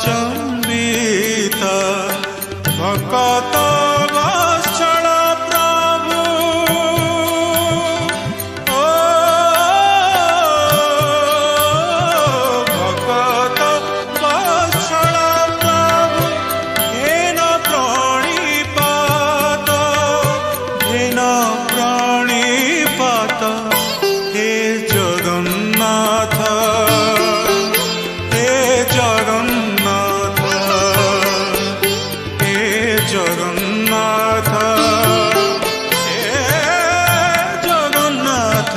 चंबिता भकत वत्सल प्रभु ओ भकत वत्सल प्रभु घेन प्रणिपात हे जगन्नाथ हे जगन्नाथ हे जगन्नाथ हे जगन्नाथ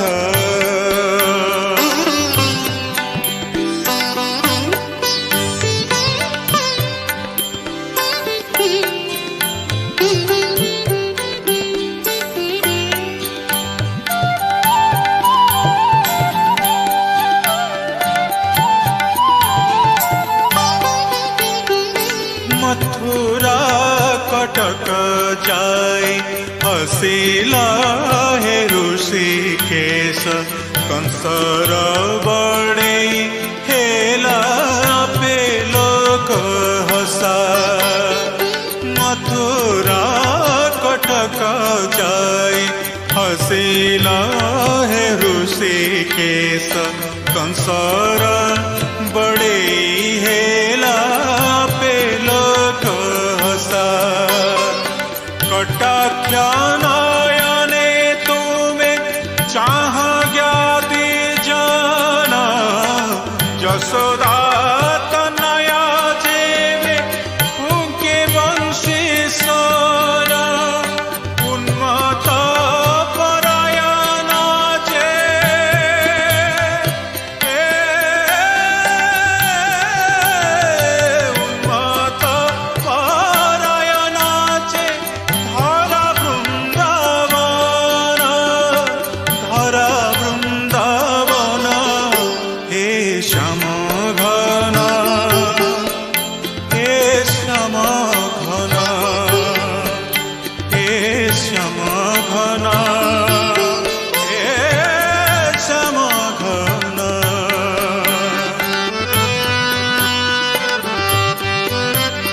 मथुरा कटक जाए हसिला हे ऋषिकेश कंसर बड़े हेला पे लोक हसा मथुरा कटक जाए हसिला हे ऋषिकेश कंस